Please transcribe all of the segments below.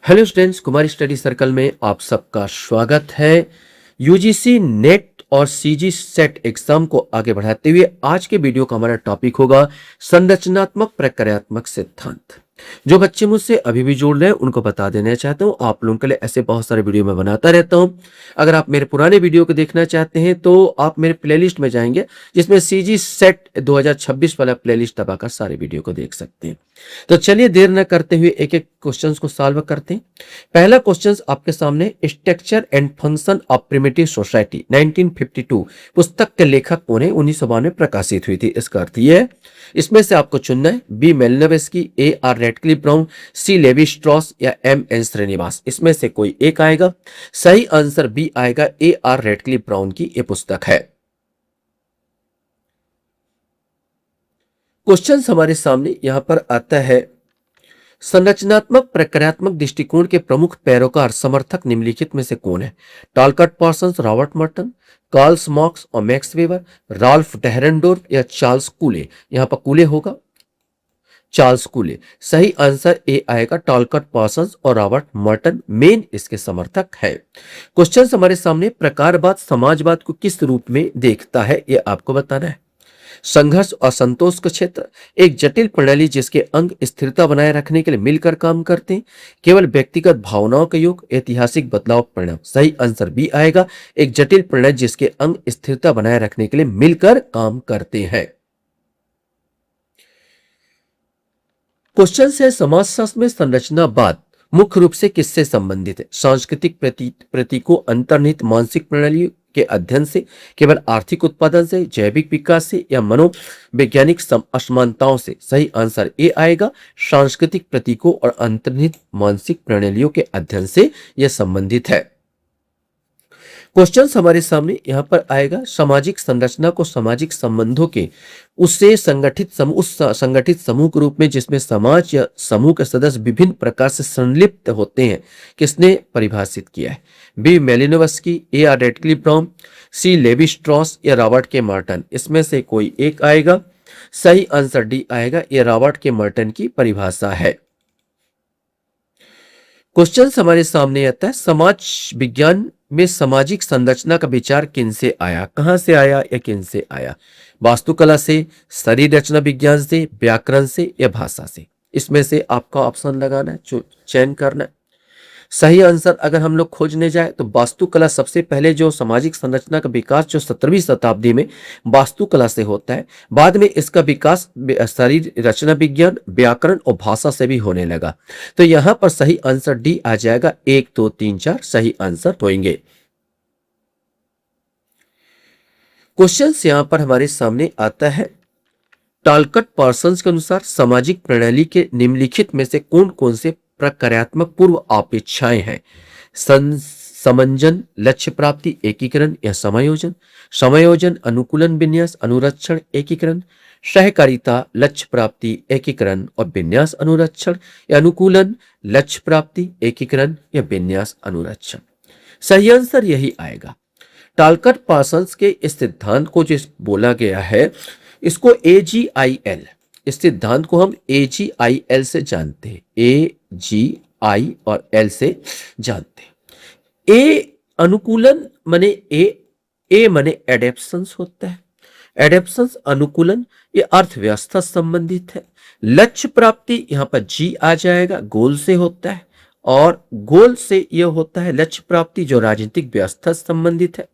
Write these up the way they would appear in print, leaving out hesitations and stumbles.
Hello students, कुमारी study circle में आप सबका स्वागत है। यूजीसी नेट और सीजी सेट एग्जाम को आगे बढ़ाते हुए आज के वीडियो का हमारा टॉपिक होगा संरचनात्मक प्रक्रियात्मक सिद्धांत। जो बच्चे मुझसे अभी भी जुड़ रहे हैं उनको बता देना चाहता हूं, आप लोगों के लिए ऐसे बहुत सारे वीडियो मैं बनाता रहता हूं। अगर आप मेरे पुराने वीडियो को देखना चाहते हैं तो आप मेरे प्लेलिस्ट में जाएंगे, जिसमें सीजी सेट 2026 वाला प्लेलिस्ट दबाकर सारे वीडियो को देख सकते हैं। तो चलिए देर न करते हुए एक एक क्वेश्चन को सॉल्व करते हैं। पहला क्वेश्चन आपके सामने, structure and function of primitive society 1952 पुस्तक के लेखक कौन है? 1992 में प्रकाशित हुई थी। इसका अर्थ यह है, इसमें से आपको चुनना है B Malinowski, A R Radcliffe Brown, C Levi Strauss या एम एन श्रीनिवास। इसमें से कोई एक आएगा। सही आंसर बी आएगा, ए आर रेडक्लिफ ब्राउन की यह पुस्तक है। क्वेश्चन हमारे सामने यहां पर आता है, संरचनात्मक प्रक्रियात्मक दृष्टिकोण के प्रमुख पैरोकार समर्थक निम्नलिखित में से कौन है? Talcott Parsons, Robert Merton, Karl Marx और मैक्स वेबर, राल्फ डेहरेंडोर्फ या चार्ल्स कूले। यहां पर कूले होगा, चार्ल्स कूले। सही आंसर ए आएगा, टॉलकट पार्सन्स और रॉबर्ट मर्टन मेन इसके समर्थक है। क्वेश्चन हमारे सामने, प्रकारवाद समाजवाद को किस रूप में देखता है यह आपको बताना है। संघर्ष और संतोष का क्षेत्र, एक जटिल प्रणाली जिसके अंग स्थिरता बनाए रखने के लिए मिलकर काम करते हैं, केवल व्यक्तिगत भावनाओं का योग, ऐतिहासिक बदलाव परिणाम। सही आंसर बी आएगा, एक जटिल प्रणाली जिसके अंग स्थिरता बनाए रखने के लिए मिलकर काम करते हैं। क्वेश्चन है, समाजशास्त्र में संरचनावाद मुख्य रूप से किससे संबंधित है? सांस्कृतिक प्रतीकों, अंतर्निहित मानसिक प्रणाली के अध्ययन से, केवल आर्थिक उत्पादन से, जैविक विकास से या मनोवैज्ञानिक असमानताओं से। सही आंसर ए आएगा, सांस्कृतिक प्रतीकों और अंतर्निहित मानसिक प्रणालियों के अध्ययन से यह संबंधित है। क्वेश्चन हमारे सामने यहां पर आएगा, सामाजिक संरचना को सामाजिक संबंधों के उस संगठित समूह के रूप में जिसमें समाज या समूह के सदस्य विभिन्न प्रकार से संलिप्त होते हैं, किसने परिभाषित किया है? B Malinowski, A R Radcliffe Brown, C Levi Strauss या रॉबर्ट के मर्टन। इसमें से कोई एक आएगा। सही आंसर डी आएगा, यह रॉबर्ट के मर्टन की परिभाषा है। क्वेश्चन हमारे सामने आता है, समाज विज्ञान में सामाजिक संरचना का विचार किन से आया? कहां से आया या किन से आया? वास्तुकला से, शरीर रचना विज्ञान से, व्याकरण से या भाषा से। इसमें से आपका ऑप्शन लगाना है, चयन करना है। सही आंसर अगर हम लोग खोजने जाए तो वास्तुकला सबसे पहले जो सामाजिक संरचना का विकास जो 17वीं शताब्दी में वास्तुकला से होता है, बाद में इसका विकास शरीर रचना विज्ञान, व्याकरण और भाषा से भी होने लगा। तो यहां पर सही आंसर डी आ जाएगा, 1 2 3 4 सही आंसर होंगे। क्वेश्चन यहां पर हमारे सामने आता है, टॉलकट पार्सन्स के अनुसार सामाजिक प्रणाली के निम्नलिखित में से कौन कौन से प्रक्रियात्मक पूर्व अपेक्षाएं हैं? समंजन, लक्ष्य प्राप्ति, एकीकरण या समायोजन। समायोजन, अनुकूलन, विन्यास, अनुरक्षण, एकीकरण। सहकारिता, लक्ष्य प्राप्ति, एकीकरण और विन्यास, अनुरक्षण या अनुकूलन, लक्ष्य प्राप्ति, एकीकरण या विन्यास, अनुरक्षण। सही आंसर यही आएगा। टॉलकट पार्सन्स के इस सिद्धांत को जो बोला गया है, इसको AGIL, इस सिद्धांत को हम AGIL से जानते हैं, AGI और L से जानते हैं। ए अनुकूलन माने ए माने एडेप्शंस होता है, एडेप्शंस अनुकूलन, ये अर्थव्यवस्था संबंधित है। लक्ष्य प्राप्ति यहां पर G आ जाएगा, गोल से होता है, और गोल से यह होता है लक्ष्य प्राप्ति जो राजनीतिक व्यवस्था संबंधित है।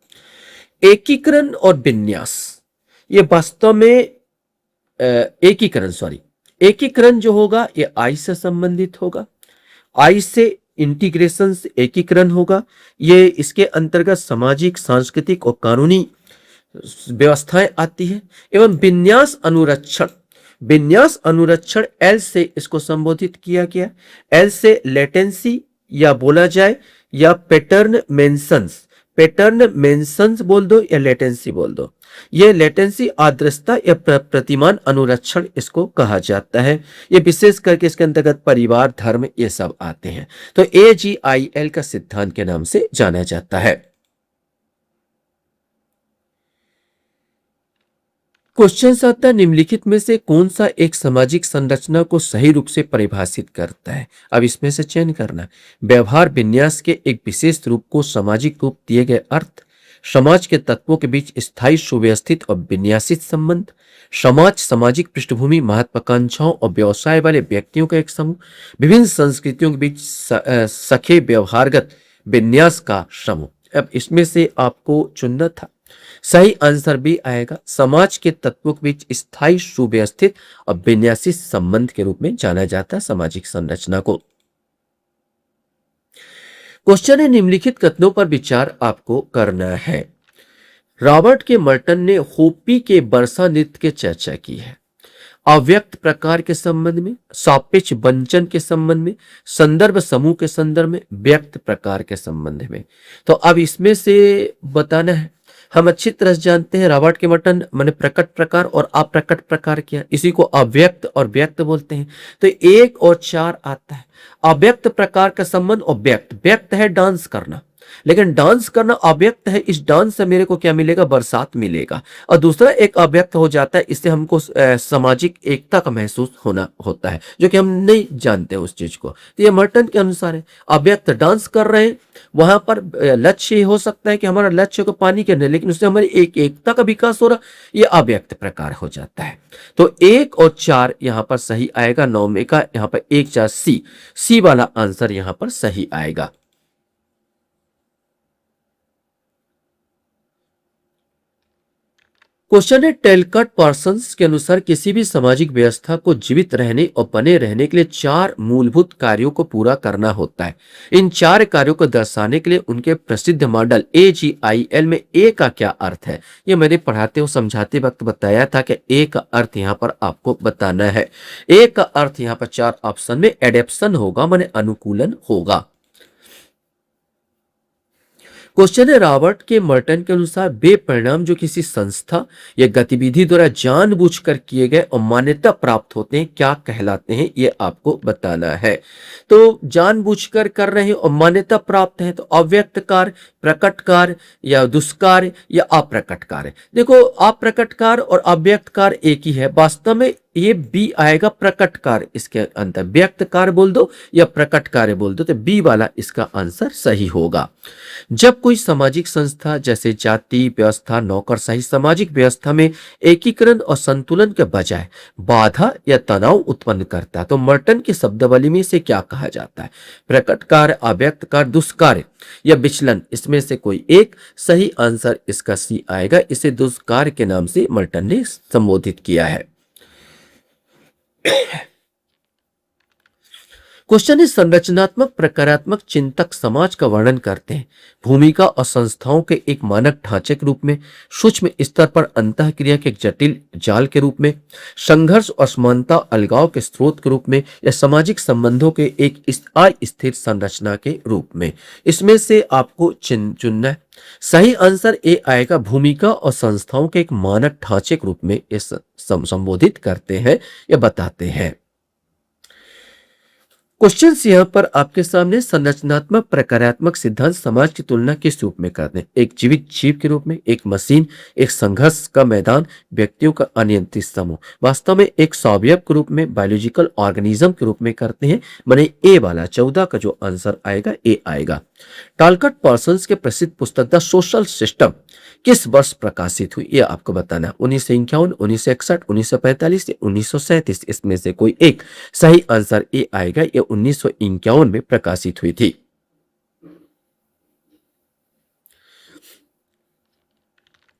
एकीकरण और विन्यास, ये वास्तव में एकीकरण जो होगा ये आई से संबंधित होगा, आई से इंटीग्रेशन से एकीकरण होगा। ये इसके अंतर्गत सामाजिक, सांस्कृतिक और कानूनी व्यवस्थाएं आती है। एवं विन्यास अनुरक्षण एल से इसको संबोधित किया गया। एल से लेटेंसी या बोला जाए या पैटर्न मेंशंस बोल दो या लेटेंसी बोल दो। यह लेटेंसी आदर्शता या प्रतिमान अनुरक्षण इसको कहा जाता है। ये विशेष करके इसके अंतर्गत परिवार, धर्म ये सब आते हैं। तो AGIL का सिद्धांत के नाम से जाना जाता है। क्वेश्चन आता है निम्नलिखित में से कौन सा एक सामाजिक संरचना को सही रूप से परिभाषित करता है। अब इसमें से चयन करना है। व्यवहार विन्यास के एक विशेष रूप को सामाजिक रूप दिए गए अर्थ, समाज के तत्वों के बीच स्थायी सुव्यवस्थित और विन्यासित संबंध, समाज सामाजिक पृष्ठभूमि महत्वाकांक्षाओं और व्यवसाय वाले व्यक्तियों का एक समूह, विभिन्न संस्कृतियों के बीच सखे व्यवहारगत विन्यास का समूह। अब इसमें से आपको चुनना था। सही आंसर भी आएगा, समाज के तत्वों के बीच स्थायी सुव्यवस्थित और विन्यासित संबंध के रूप में जाना जाता है सामाजिक संरचना को। क्वेश्चन है निम्नलिखित कथनों पर विचार आपको करना है। रॉबर्ट के मर्टन ने होपी के बरसा नृत्य की चर्चा की है। अव्यक्त प्रकार के संबंध में, सापेक्ष वंचन के संबंध में, संदर्भ समूह के संदर्भ में, व्यक्त प्रकार के संबंध में। तो अब इसमें से बताना है। हम अच्छी तरह से जानते हैं रॉबर्ट के मर्टन माने प्रकट प्रकार और अप्रकट प्रकार क्या, इसी को अव्यक्त और व्यक्त बोलते हैं। तो 1 और 4 आता है। अव्यक्त प्रकार का संबंध और व्यक्त, व्यक्त है डांस करना, लेकिन डांस करना अव्यक्त है। इस डांस से मेरे को क्या मिलेगा, बरसात मिलेगा। और दूसरा एक अव्यक्त हो जाता है, इससे हमको सामाजिक एकता का महसूस होना होता है, जो कि हम नहीं जानते उस चीज को। तो ये मर्टन के अनुसार है। अव्यक्त डांस कर रहे हैं, वहां पर लक्ष्य ये हो सकता है कि हमारा लक्ष्य को पानी करना है, लेकिन उससे हमारी एक एकता का विकास हो रहा, ये अव्यक्त प्रकार हो जाता है। तो 1 और 4 यहां पर सही आएगा। 9 में का यहां पर 1 4 सी वाला आंसर यहां पर सही आएगा। क्वेश्चन है टेलकट पार्सन्स के अनुसार किसी भी सामाजिक व्यवस्था को जीवित रहने और बने रहने के लिए 4 मूलभूत कार्यों को पूरा करना होता है। इन 4 कार्यों को दर्शाने के लिए उनके प्रसिद्ध मॉडल AGIL में ए का क्या अर्थ है, ये मैंने पढ़ाते हुए समझाते वक्त बताया था कि ए का अर्थ यहाँ पर आपको बताना है। ए का अर्थ यहाँ पर 4 ऑप्शन में एडेप्शन होगा, माने अनुकूलन होगा। क्वेश्चन है रॉबर्ट के मर्टन के अनुसार वे परिणाम जो किसी संस्था या गतिविधि द्वारा जानबूझकर किए गए और मान्यता प्राप्त होते हैं क्या कहलाते हैं, ये आपको बताना है। तो जानबूझकर कर रहे हैं और मान्यता प्राप्त है, तो अव्यक्त कार्य, प्रकट कार्य या दुष्कार्य या अप्रकट कार्य। देखो अप्रकट कार्य और अव्यक्त कार्य एक ही है, वास्तव में ये बी आएगा प्रकट कार्य। इसके अंतर व्यक्त कार्य बोल दो या प्रकट कार्य बोल दो, तो बी वाला इसका आंसर सही होगा। जब कोई सामाजिक संस्था जैसे जाति व्यवस्था, नौकरशाही सामाजिक व्यवस्था में एकीकरण और संतुलन के बजाय बाधा या तनाव उत्पन्न करता है, तो मर्टन की शब्दावली में से क्या कहा जाता है, प्रकट कार्य, अव्यक्त कार्य, दुष्कार्य या विचलन। इसमें से कोई एक सही आंसर इसका सी आएगा। इसे दुष्कार्य के नाम से मर्टन ने संबोधित किया है। क्वेश्चन है संरचनात्मक प्रकारात्मक चिंतक समाज का वर्णन करते हैं भूमिका और संस्थाओं के एक मानक ढांचे के रूप में, सूक्ष्म स्तर पर अंतःक्रिया के एक जटिल जाल के रूप में, संघर्ष और समानता अलगाव के स्रोत के रूप में, या सामाजिक संबंधों के एक अस्थिर संरचना के रूप में। इसमें से आपको चुनना है। सही आंसर ए आएगा, भूमिका और संस्थाओं के एक मानक ढांचे के रूप में इस संबोधित करते हैं या बताते हैं। क्वेश्चन यहां पर आपके सामने संरचनात्मक प्रकारात्मक सिद्धांत समाज की तुलना किस रूप में करते हैं, एक जीवित जीव के रूप में, एक मशीन, एक संघर्ष का मैदान, व्यक्तियों का अनियंत्रित समूह। वास्तव में एक सौवयव के रूप में, बायोलॉजिकल ऑर्गेनिज्म के रूप में करते हैं, माने ए वाला 14 का जो आंसर आएगा ए आएगा। टालकट पार्सन्स के प्रसिद्ध पुस्तक द सोशल सिस्टम किस वर्ष प्रकाशित हुई, यह आपको बताना है। 1951, 1961, 1945 या 1937। इसमें से कोई एक सही आंसर ए आएगा। यह 1951 में प्रकाशित हुई थी।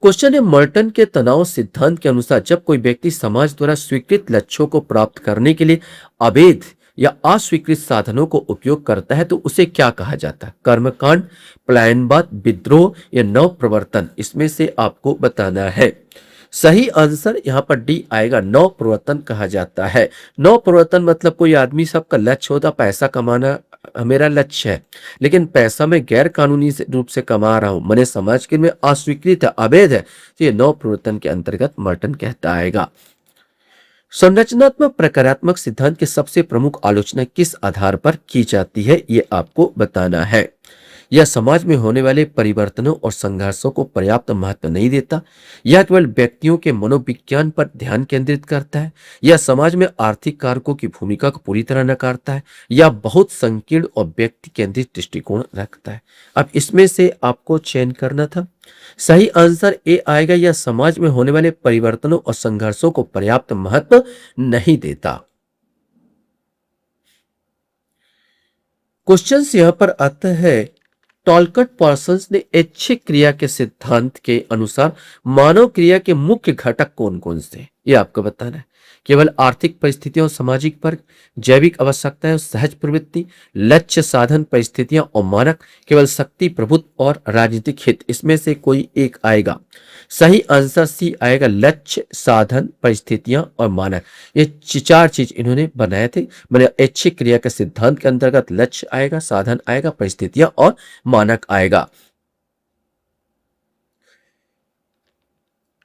क्वेश्चन है मर्टन के तनाव सिद्धांत के अनुसार जब कोई व्यक्ति समाज द्वारा स्वीकृत लक्ष्यों को प्राप्त करने के लिए अवैध या अस्वीकृत साधनों को उपयोग करता है तो उसे क्या कहा जाता है, कर्मकांड, पलायनवाद, विद्रोह या नव प्रवर्तन। इसमें से आपको बताना है। सही आंसर यहां पर डी आएगा, नव प्रवर्तन कहा जाता है। नव प्रवर्तन मतलब कोई आदमी सबका लक्ष्य होता पैसा कमाना मेरा लक्ष्य है, लेकिन पैसा मैं गैर कानूनी रूप से कमा रहा हूं, मैंने समाज के में अस्वीकृत है, अवैध है, तो ये नव प्रवर्तन के अंतर्गत मर्टन कहता आएगा। संरचनात्मक प्रकारात्मक सिद्धांत की सबसे प्रमुख आलोचना किस आधार पर की जाती है, ये आपको बताना है। यह समाज में होने वाले परिवर्तनों और संघर्षों को पर्याप्त महत्व नहीं देता, यह केवल व्यक्तियों के मनोविज्ञान पर ध्यान केंद्रित करता है, यह समाज में आर्थिक कारकों की भूमिका को पूरी तरह नकारता है, यह बहुत संकीर्ण और व्यक्ति केंद्रित दृष्टिकोण रखता है। अब इसमें से आपको चयन करना था। सही आंसर ए आएगा, यह समाज में होने वाले परिवर्तनों और संघर्षों को पर्याप्त महत्व नहीं देता। क्वेश्चन यहां पर आता है, टॉलकट पार्सन्स ने ऐच्छिक क्रिया के सिद्धांत के अनुसार मानव क्रिया के मुख्य घटक कौन कौन से हैं? ये आपको बताना है। केवल आर्थिक परिस्थितियां और सामाजिक वर्ग, जैविक आवश्यकताएं और सहज प्रवृत्ति, लक्ष्य साधन परिस्थितियां और मानक, केवल शक्ति प्रभुत्व और राजनीतिक हित, इसमें से कोई एक आएगा। सही आंसर सी आएगा, लक्ष्य साधन परिस्थितियां और मानक। ये चार चीज इन्होंने बनाए थे। मैंने ऐच्छिक क्रिया के सिद्धांत के अंतर्गत लक्ष्य आएगा, साधन आएगा, परिस्थितियां और मानक आएगा।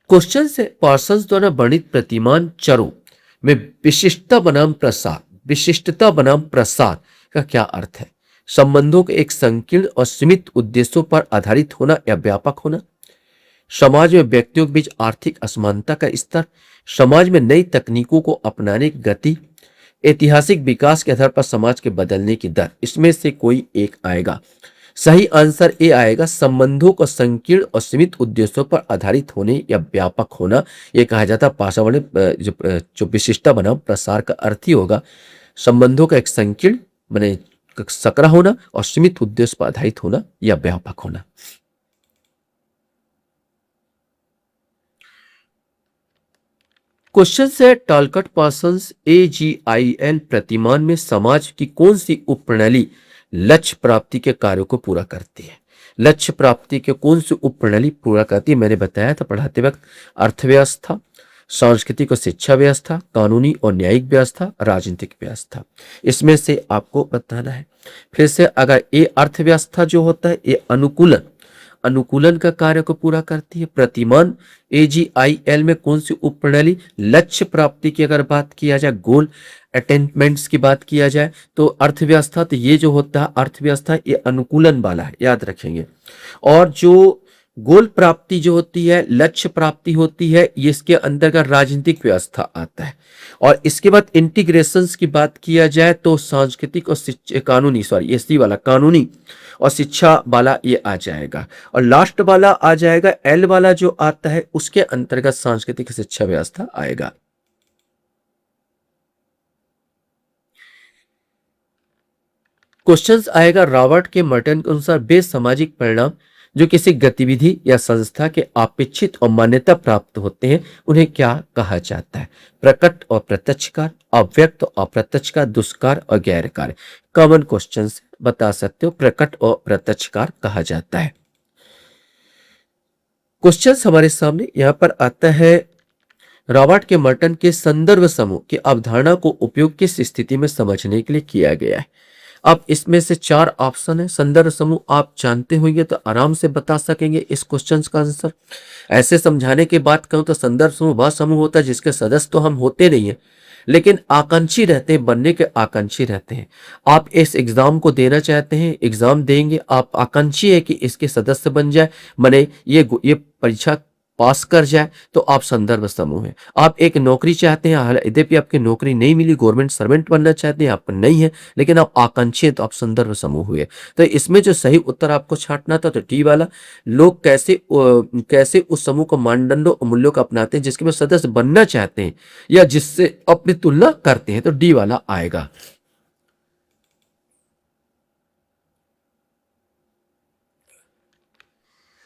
क्वेश्चन से पार्सन्स द्वारा वर्णित प्रतिमान चरों में विशिष्टता बनाम प्रसार का क्या अर्थ है? संबंधों के एक संकीर्ण और सीमित उद्देश्यों पर आधारित होना या व्यापक होना, समाज में व्यक्तियों के बीच आर्थिक असमानता का स्तर, समाज में नई तकनीकों को अपनाने की गति, ऐतिहासिक विकास के आधार पर समाज के बदलने की दर, इसमें से कोई एक आएगा। सही आंसर ए आएगा, संबंधों को संकीर्ण और सीमित उद्देश्यों पर आधारित होने या व्यापक होना। यह कहा जाता है पार्श्ववर्णी जो विशिष्टता बनाम प्रसार का अर्थ ही होगा संबंधों का एक संकीर्ण माने सकरा होना और सीमित उद्देश्य पर आधारित होना या व्यापक होना। क्वेश्चन से टॉलकट पार्सन्स AGIL प्रतिमान में समाज की कौन सी उप प्रणाली लक्ष्य प्राप्ति के कार्यों को पूरा करती है? लक्ष्य प्राप्ति के कौन सी उप प्रणाली पूरा करती है? मैंने बताया था पढ़ाते वक्त, अर्थव्यवस्था, सांस्कृतिक और शिक्षा व्यवस्था, कानूनी और न्यायिक व्यवस्था, राजनीतिक व्यवस्था, इसमें से आपको बताना है। फिर से अगर ये अर्थव्यवस्था जो होता है ये अनुकूलन का कार्य को पूरा करती है। प्रतिमान AGIL में कौन सी उप प्रणाली लक्ष्य प्राप्ति की अगर बात किया जाए, गोल अटेनमेंट्स की बात किया जाए तो अर्थव्यवस्था, तो ये जो होता है अर्थव्यवस्था ये अनुकूलन वाला है, याद रखेंगे। और जो गोल प्राप्ति जो होती है, लक्ष्य प्राप्ति होती है, ये इसके अंतर्गत राजनीतिक व्यवस्था आता है। और इसके बाद इंटीग्रेशंस की बात किया जाए तो सांस्कृतिक और कानूनी और शिक्षा वाला ये आ जाएगा। और लास्ट वाला आ जाएगा एल वाला जो आता है उसके अंतर्गत सांस्कृतिक शिक्षा व्यवस्था आएगा। क्वेश्चंस आएगा, रॉबर्ट के मर्टन के अनुसार वे सामाजिक परिणाम जो किसी गतिविधि या संस्था के अपेक्षित और मान्यता प्राप्त होते हैं उन्हें क्या कहा जाता है? प्रकट और प्रत्यक्ष कार्य, अव्यक्त और अप्रत्यक्ष कार्य, दुष्कार और गैर कार्य। कॉमन क्वेश्चंस बता सकते हो, प्रकट और प्रत्यक्ष कार्य कहा जाता है। क्वेश्चंस हमारे सामने यहां पर आता है, रॉबर्ट के मर्टन के संदर्भ समूह की अवधारणा को उपयोग किस स्थिति में समझने के लिए किया गया है? अब इसमें से चार ऑप्शन है। संदर्भ समूह आप जानते होंगे तो आराम से बता सकेंगे इस क्वेश्चन का आंसर। ऐसे समझाने के बाद कहूं तो संदर्भ समूह वह समूह होता है जिसके सदस्य तो हम होते नहीं है लेकिन आकांक्षी रहते हैं, बनने के आकांक्षी रहते हैं। आप इस एग्जाम को देना चाहते हैं, एग्जाम देंगे, आप आकांक्षी है कि इसके सदस्य बन जाए, माने ये परीक्षा पास कर जाए, तो आप संदर्भ समूह है। आप एक नौकरी चाहते हैं, यद्यपि आपकी नौकरी नहीं मिली, गवर्नमेंट सर्वेंट बनना चाहते हैं, आप नहीं है लेकिन आप आकांक्षी है, तो आप संदर्भ समूह हुए। तो इसमें जो सही उत्तर आपको छांटना था तो डी वाला, लोग कैसे उस समूह को मानदंडों और मूल्यों को अपनाते हैं जिसके में सदस्य बनना चाहते हैं या जिससे अपनी तुलना करते हैं, तो डी वाला आएगा।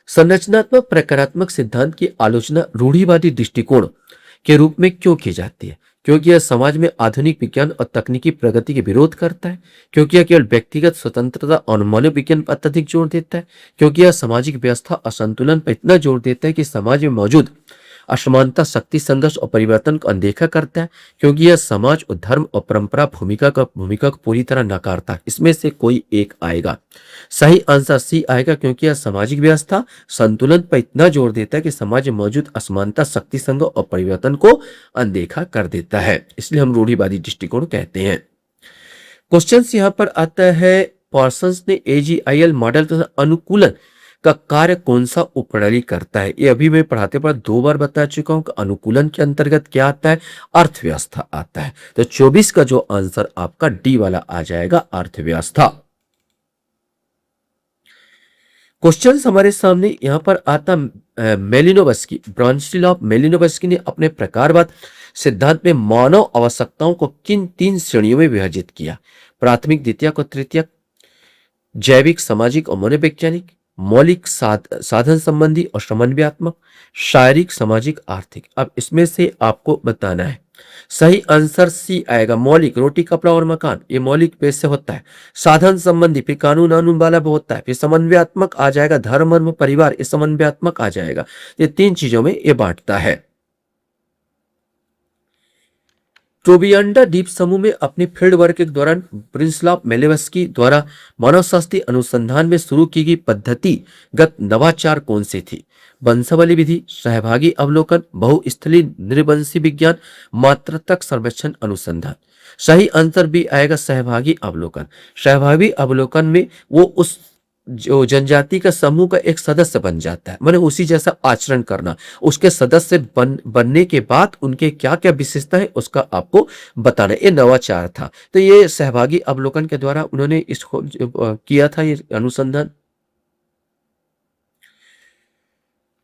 संरचनात्मक प्रकारात्मक सिद्धांत की आलोचना रूढ़िवादी दृष्टिकोण के रूप में क्यों की जाती है? क्योंकि यह समाज में आधुनिक विज्ञान और तकनीकी प्रगति के विरोध करता है, क्योंकि यह केवल व्यक्तिगत स्वतंत्रता और मानव विज्ञान पर अत्यधिक जोर देता है, क्योंकि यह सामाजिक व्यवस्था असंतुलन पर इतना जोर देता है कि समाज में मौजूद असमानता, शक्ति संघर्ष और परिवर्तन को अनदेखा करता है, क्योंकि यह समाज और धर्म और परंपरा भूमिका को पूरी तरह नकारता है। इसमें से कोई एक आएगा। सही आंसर सी आएगा, क्योंकि यह सामाजिक व्यवस्था संतुलन पर इतना जोर देता है कि समाज में मौजूद असमानता, शक्ति संघर्ष और परिवर्तन को अनदेखा कर देता है, इसलिए हम रूढ़िवादी दृष्टिकोण कहते हैं। क्वेश्चन यहां पर आता है, पार्सन्स ने AGIL मॉडल तथा अनुकूलन का कार्य कौन सा उपप्रणाली करता है? ये अभी मैं पढ़ाते पढ़ाते 2 बार बता चुका हूं कि अनुकूलन के अंतर्गत क्या आता है? अर्थव्यवस्था आता है। तो 24 का जो आंसर आपका डी वाला आ जाएगा, अर्थव्यवस्था। क्वेश्चन हमारे सामने यहां पर आता मेलिनोवस्की, ब्रॉन्स्टिलॉफ मेलिनोवस्की ने अपने प्रकारवाद सिद्धांत में मानव आवश्यकताओं को किन 3 श्रेणियों में विभाजित किया? प्राथमिक, द्वितीयक और तृतीयक, जैविक, सामाजिक और मनोवैज्ञानिक, मौलिक, साधन संबंधी और समन्वयात्मक, शारीरिक, सामाजिक, आर्थिक। अब इसमें से आपको बताना है। सही आंसर सी आएगा, मौलिक, रोटी कपड़ा और मकान, ये मौलिक बेस से होता है। साधन संबंधी फिर कानून कानून वाला भी होता है। फिर समन्वयात्मक आ जाएगा, धर्म और परिवार, ये समन्वयात्मक आ जाएगा। ये 3 चीजों में ये बांटता है। टोबियान्डा द्वीप समूह में अपनी फील्ड वर्क के दौरान ब्रिनिस्लाव मेलिनोवस्की द्वारा मानवशास्त्रीय अनुसंधान में शुरू की गई पद्धतिगत नवाचार कौन सी थी? वंशावली विधि, सहभागी अवलोकन, बहुस्थलीय नृवंशी विज्ञान, मात्रात्मक सर्वेक्षण अनुसंधान। सही आंसर भी आएगा सहभागी अवलोकन। सहभागी अवलोकन में वो उस जो जनजाति का समूह का एक सदस्य बन जाता है, माने उसी जैसा आचरण करना। उसके सदस्य बनने के बाद उनके क्या क्या विशेषता है उसका आपको बताना। ये नवाचार था। तो ये सहभागी अवलोकन के द्वारा उन्होंने इसको किया था, ये अनुसंधान।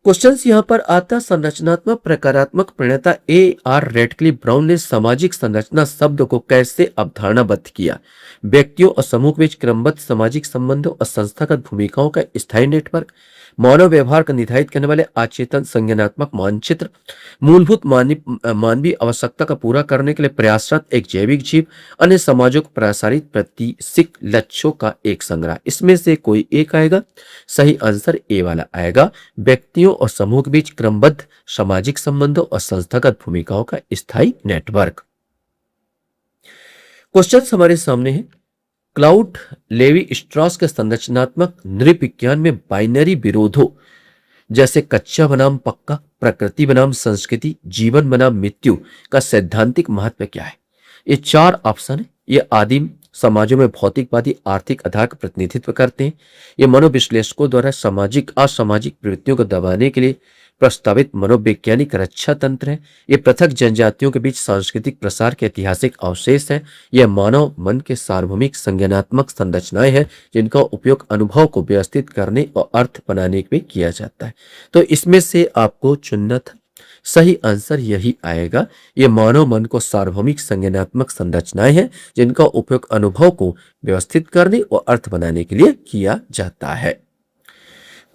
क्वेश्चन यहां पर आता, संरचनात्मक प्रकारात्मक प्रणेता AR रेडक्लिफ ब्राउन ने सामाजिक संरचना शब्द को कैसे अवधारणाबद्ध किया? व्यक्तियों और समूह के बीच क्रमबद्ध सामाजिक संबंधों और संस्थागत भूमिकाओं का स्थायी नेटवर्क, मानव व्यवहार का निर्धारित करने वाले अचेतन संज्ञानात्मक मानचित्र, मूलभूत मानवीय आवश्यकता का पूरा करने के लिए प्रयासरत एक जैविक जीव, अन्य समाजों को प्रसारित प्रादेशिक लक्ष्यों का एक संग्रह। इसमें से कोई एक आएगा। सही आंसर ए वाला आएगा, व्यक्तियों और समूह के बीच क्रमबद्ध सामाजिक संबंधों और संस्थागत भूमिकाओं का स्थायी नेटवर्क। क्वेश्चन हमारे सामने है, क्लाउड लेवी स्ट्रॉस के संरचनात्मक नृविज्ञान में बाइनरी विरोधों जैसे कच्चा बनाम पक्का, प्रकृति बनाम संस्कृति, जीवन बनाम मृत्यु का सैद्धांतिक महत्व क्या है? ये 4 ऑप्शन है। ये आदिम समाजों में भौतिकवादी आर्थिक आधार का प्रतिनिधित्व करते हैं। ये मनोविश्लेषकों द्वारा सामाजिक असामाजिक प्रवृत्तियों को दबाने के लिए प्रस्तावित मनोवैज्ञानिक रक्षा तंत्र है। ये पृथक जनजातियों के बीच सांस्कृतिक प्रसार के ऐतिहासिक अवशेष है। यह मानव मन के सार्वभौमिक संज्ञानात्मक संरचनाएं हैं जिनका उपयोग अनुभव को व्यवस्थित करने और अर्थ बनाने में किया जाता है। तो इसमें से आपको चुनना था। सही आंसर यही आएगा। ये मानव मन को सार्वभौमिक संज्ञानात्मक संरचनाएं हैं जिनका उपयोग अनुभव को व्यवस्थित करने और अर्थ बनाने के लिए किया जाता है।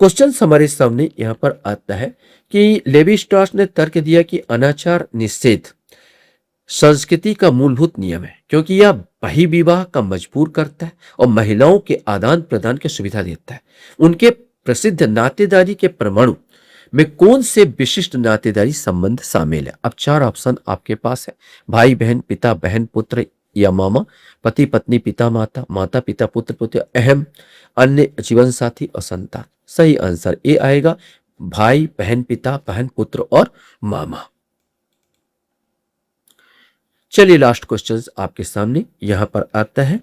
क्वेश्चन हमारे सामने यहां पर आता है कि लेवी स्ट्रॉस ने तर्क दिया कि अनाचार निषेध संस्कृति का मूलभूत नियम है क्योंकि यह बही विवाह का मजबूर करता है और महिलाओं के आदान प्रदान की सुविधा देता है। उनके प्रसिद्ध नातेदारी के परमाणु में कौन से विशिष्ट नातेदारी संबंध शामिल है? अब 4 ऑप्शन आपके पास है, भाई बहन, पिता बहन, पुत्र या मामा, पति पत्नी, पिता माता, माता पिता, पुत्र पुत्र, अहम, अन्य जीवन साथी और संतान। सही आंसर ए आएगा, भाई बहन, पिता बहन, पुत्र और मामा। चलिए लास्ट क्वेश्चन आपके सामने यहां पर आता है,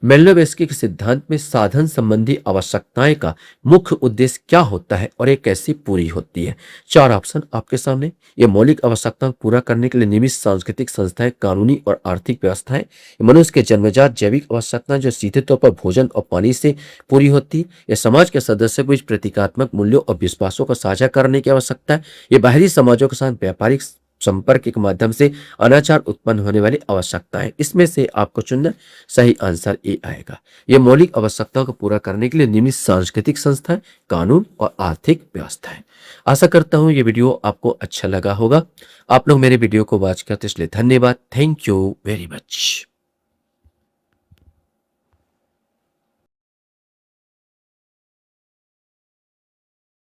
मेलिनोवस्की के सिद्धांत में साधन संबंधी आवश्यकताएं का मुख्य उद्देश्य क्या होता है और ये कैसे पूरी होती है? 4 ऑप्शन आपके सामने। ये मौलिक आवश्यकताओं को पूरा करने के लिए नियमित सांस्कृतिक संस्थाएं, कानूनी और आर्थिक व्यवस्थाएं, मनुष्य के जन्मजात जैविक आवश्यकताएं जो सीधे तौर पर भोजन और पानी से पूरी होती है। यह समाज के सदस्यों के बीच प्रतीकात्मक मूल्यों और विश्वासों को साझा करने की आवश्यकता है। ये बाहरी समाजों के साथ व्यापारिक संपर्क के माध्यम से अनाचार उत्पन्न होने वाली आवश्यकता है। इसमें से आपको चुनना। सही आंसर ए आएगा। यह मौलिक आवश्यकताओं को पूरा करने के लिए नियमित सांस्कृतिक संस्थाएं, कानून और आर्थिक व्यवस्थाएं। आशा करता हूं ये वीडियो आपको अच्छा लगा होगा। आप लोग मेरे वीडियो को वॉच करते इसलिए धन्यवाद। Thank you very much.